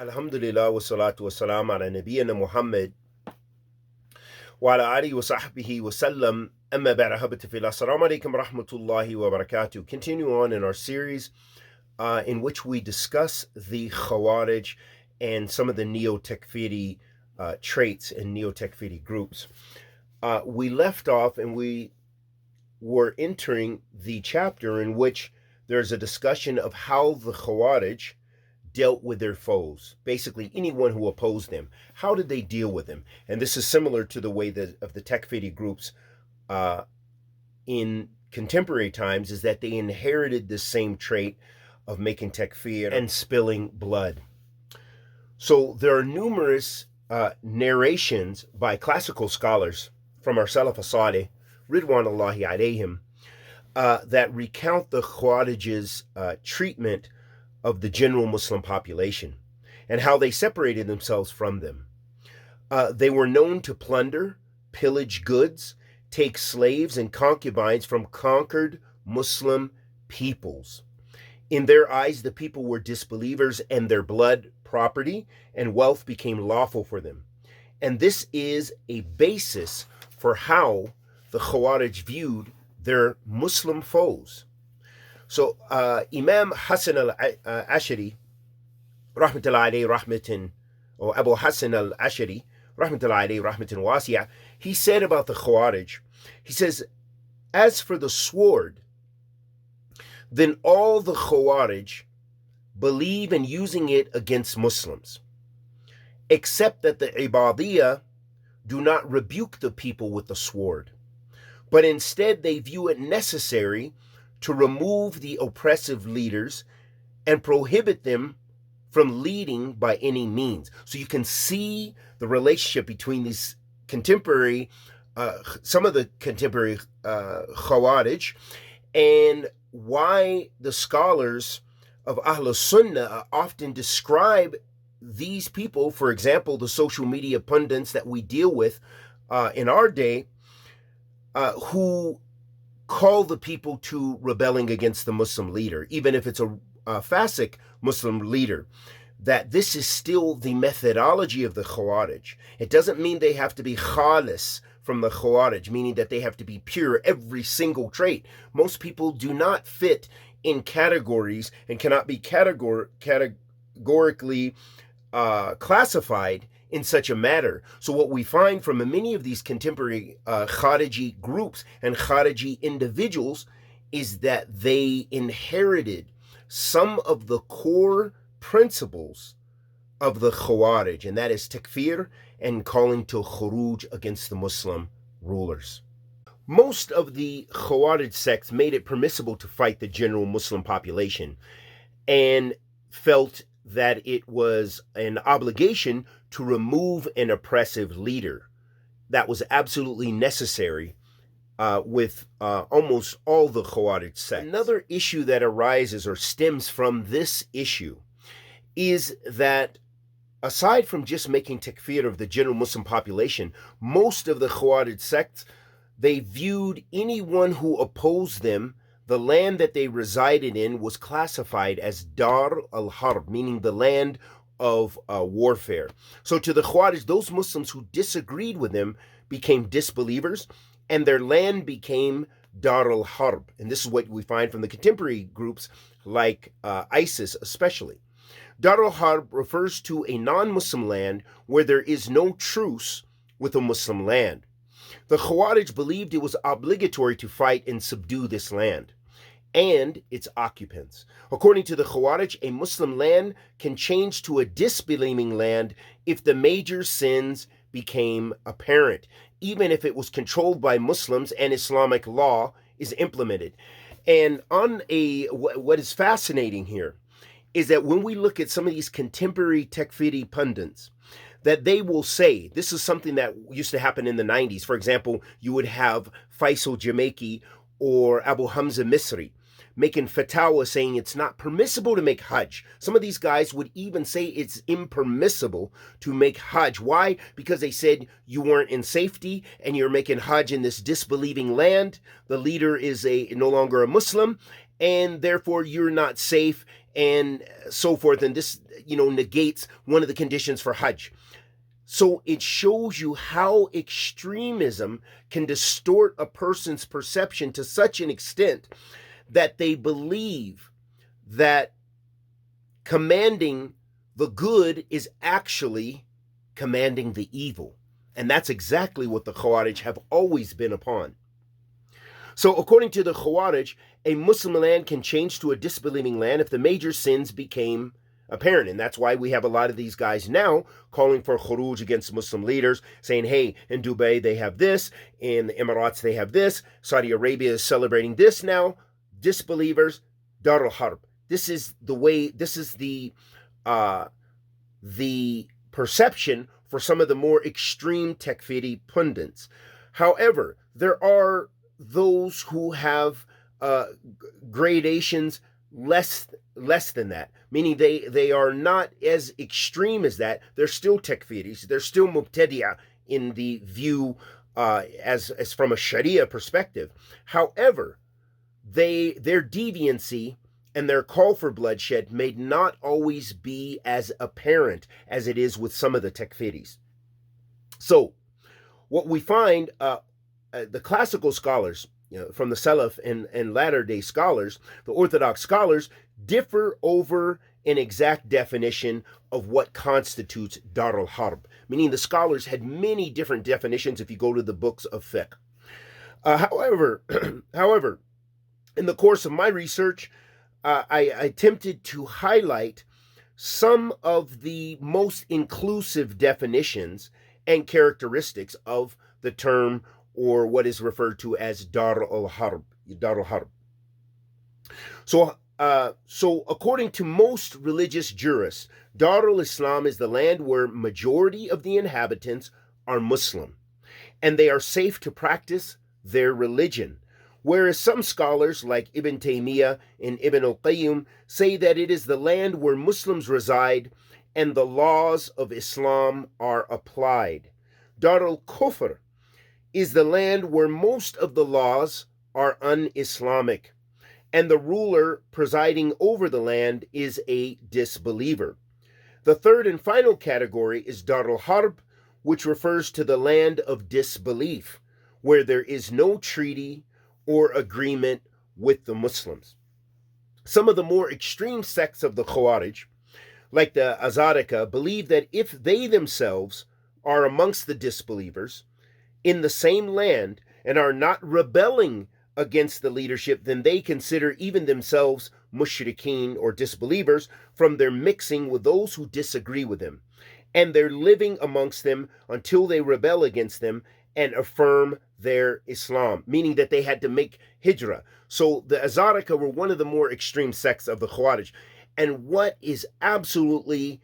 Alhamdulillah wa salatu wa salam ala nabiyyina Muhammad wa ala alihi wa sahbihi wa sallam. Amma ba'da, habati fillah. Assalamu alaikum rahmatullahi wa barakatuh. Continue on in our series in which we discuss the Khawaarij and some of the neo-Takfeeree traits and neo-Takfeeree groups. We left off and we were entering the chapter in which there's a discussion of how the Khawaarij dealt with their foes, basically anyone who opposed them. How did they deal with them? And this is similar to the way of the Takfeeree groups in contemporary times, is that they inherited this same trait of making takfeer and spilling blood. So there are numerous narrations by classical scholars from our Salafee-Jihaadee, Ridwanullahi alayhim, that recount the Khawaarij's treatment of the general Muslim population and how they separated themselves from them. They were known to plunder, pillage goods, take slaves and concubines from conquered Muslim peoples. In their eyes, the people were disbelievers and their blood, property, and wealth became lawful for them. And this is a basis for how the Khawaarij viewed their Muslim foes. So Imam Hassan al-Ashari, rahmatullahi alayhi rahmatin, or Abu Hassan al-Ashari, rahmatullahi alayhi rahmatin wasi'ah, he said about the Khawaarij, he says, as for the sword, then all the Khawaarij believe in using it against Muslims, except that the Ibadiyah do not rebuke the people with the sword, but instead they view it necessary to remove the oppressive leaders and prohibit them from leading by any means. So you can see the relationship between these contemporary, some of the contemporary Khawaarij, and why the scholars of Ahl Sunnah often describe these people, for example, the social media pundits that we deal with in our day, who call the people to rebelling against the Muslim leader, even if it's a Fasiq Muslim leader, that this is still the methodology of the Khawaarij. It doesn't mean they have to be khalis from the Khawaarij, meaning that they have to be pure every single trait. Most people do not fit in categories and cannot be categorically classified in such a matter. So what we find from many of these contemporary Khariji groups and Khariji individuals is that they inherited some of the core principles of the Khawarij, and that is takfir and calling to khuruj against the Muslim rulers. Most of the Khawarij sects made it permissible to fight the general Muslim population and felt that it was an obligation to remove an oppressive leader. That was absolutely necessary with almost all the Khawarij sects. Another issue that arises or stems from this issue is that aside from just making takfir of the general Muslim population, most of the Khawarij sects, they viewed anyone who opposed them, the land that they resided in was classified as DAR Al-HARB, meaning the land of warfare. So to the Khawarij, those Muslims who disagreed with them became disbelievers, and their land became Dar al-Harb. And this is what we find from the contemporary groups like ISIS especially. Dar al-Harb refers to a non-Muslim land where there is no truce with a Muslim land. The Khawarij believed it was obligatory to fight and subdue this land and its occupants. According to the Khawarij, a Muslim land can change to a disbelieving land if the major sins became apparent, even if it was controlled by Muslims and Islamic law is implemented. And what is fascinating here is that when we look at some of these contemporary Takfiri pundits, that they will say, this is something that used to happen in the 90s. For example, you would have Faisal Jamaica or Abu Hamza Misri making fatwa saying it's not permissible to make Hajj. Some of these guys would even say it's impermissible to make Hajj. Why? Because they said you weren't in safety and you're making Hajj in this disbelieving land. The leader is no longer a Muslim, and therefore you're not safe, and so forth. And this, negates one of the conditions for Hajj. So it shows you how extremism can distort a person's perception to such an extent that they believe that commanding the good is actually commanding the evil. And that's exactly what the Khawaarij have always been upon. So according to the Khawaarij, a Muslim land can change to a disbelieving land if the major sins became apparent. And that's why we have a lot of these guys now calling for khuruj against Muslim leaders, saying, hey, in Dubai they have this, in the Emirates they have this, Saudi Arabia is celebrating this now. Disbelievers, Dar al-HARB. This is the way, this is the perception for some of the more extreme Takfeeri pundits. However, there are those who have gradations less than that, meaning they are not as extreme as that. They're still Takfiris. They're still Mubtadi'ah in the view as from a Sharia perspective. However, their deviancy and their call for bloodshed may not always be as apparent as it is with some of the Takfiris. So what we find, the classical scholars, from the Salaf and latter-day scholars, the Orthodox scholars, differ over an exact definition of what constitutes Dar al-HARB, meaning the scholars had many different definitions if you go to the books of fiqh. However, in the course of my research, I attempted to highlight some of the most inclusive definitions and characteristics of the term, or what is referred to as Dar al-HARB. So according to most religious jurists, Dar al-Islam is the land where majority of the inhabitants are Muslim, and they are safe to practice their religion. Whereas some scholars like Ibn Taymiyyah and Ibn al-Qayyim say that it is the land where Muslims reside and the laws of Islam are applied. Dar al-Kufr is the land where most of the laws are un-Islamic, and the ruler presiding over the land is a disbeliever. The third and final category is Dar al-HARB, which refers to the land of disbelief, where there is no treaty or agreement with the Muslims. Some of the more extreme sects of the Khawaarij, like the Azarika, believe that if they themselves are amongst the disbelievers in the same land and are not rebelling against the leadership, then they consider even themselves mushrikeen or disbelievers from their mixing with those who disagree with them, and they're living amongst them until they rebel against them and affirm their Islam, meaning that they had to make hijrah. So the Azarika were one of the more extreme sects of the Khawarij. And what is absolutely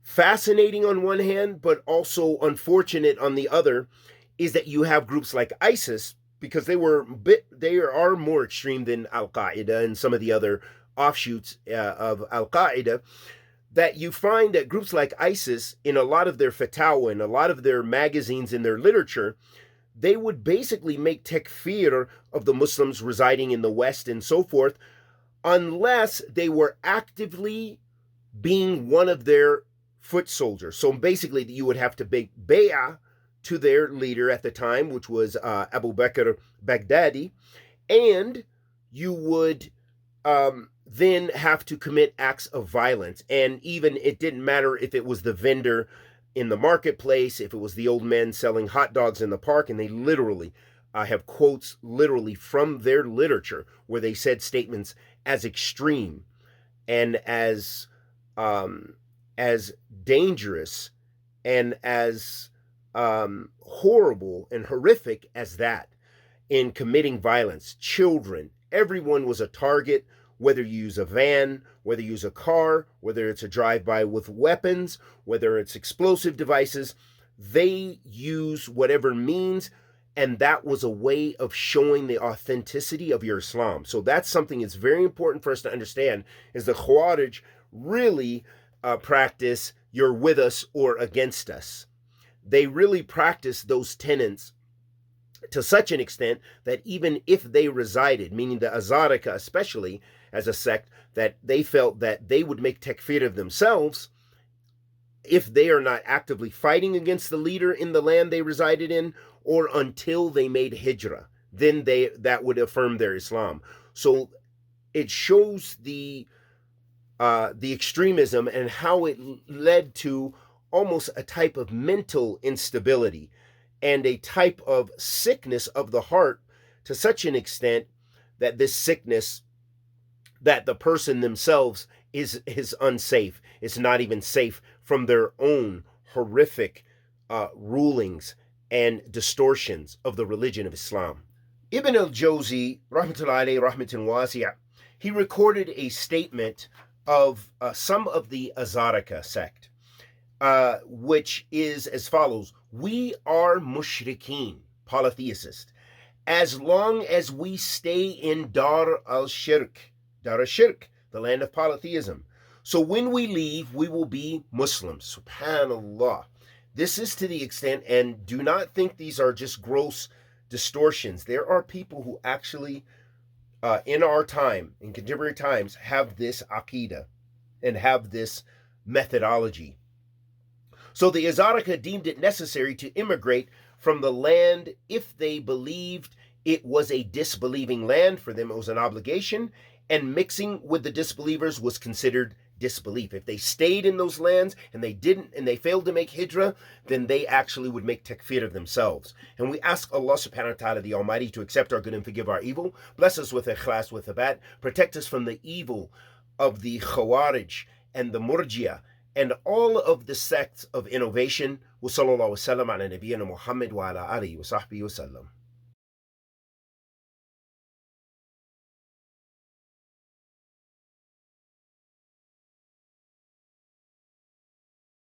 fascinating on one hand, but also unfortunate on the other, is that you have groups like ISIS, because they are more extreme than Al-Qaeda and some of the other offshoots of Al-Qaeda, that you find that groups like ISIS, in a lot of their fatwa and a lot of their magazines and their literature, they would basically make takfeer of the Muslims residing in the West and so forth, unless they were actively being one of their foot soldiers. So basically, you would have to make bay'ah to their leader at the time, which was Abu Bakr Baghdadi, and you would then have to commit acts of violence. And even it didn't matter if it was the vendor in the marketplace, if it was the old men selling hot dogs in the park, and they literally have quotes literally from their literature where they said statements as extreme and as dangerous and as horrible and horrific as that in committing violence. Children, everyone was a target, whether you use a van, whether you use a car, whether it's a drive-by with weapons, whether it's explosive devices, they use whatever means, and that was a way of showing the authenticity of your Islam. So that's something that's very important for us to understand, is the Khawarij really practice you're with us or against us. They really practice those tenets to such an extent that even if they resided, meaning the Azarika especially, as a sect that they felt that they would make takfir of themselves if they are not actively fighting against the leader in the land they resided in, or until they made hijrah. Then that would affirm their Islam. So it shows the extremism and how it led to almost a type of mental instability and a type of sickness of the heart, to such an extent that this sickness, that the person themselves is unsafe. It's not even safe from their own horrific rulings and distortions of the religion of Islam. Ibn al-Jawzi, rahmatullahi alayhi rahmatan wasi'a, he recorded a statement of some of the Azarika sect, which is as follows: we are mushrikeen, polytheist, as long as we stay in Dar al-Shirk, the land of polytheism. So when we leave, we will be Muslims. Subhanallah. This is to the extent, and do not think these are just gross distortions. There are people who actually, in our time, in contemporary times, have this aqidah and have this methodology. So the Azarika deemed it necessary to immigrate from the land if they believed it was a disbelieving land. For them, it was an obligation, and mixing with the disbelievers was considered disbelief. If they stayed in those lands and they failed to make hijrah, then they actually would make takfir of themselves. And we ask Allah subhanahu wa ta'ala, the Almighty, to accept our good and forgive our evil, bless us with ikhlas, with thabat, protect us from the evil of the Khawaarij and the Murjia and all of the sects of innovation. Wa sallallahu wa sallam ala nabiyyina Muhammad wa ala alihi wa sahbihi wa sallam.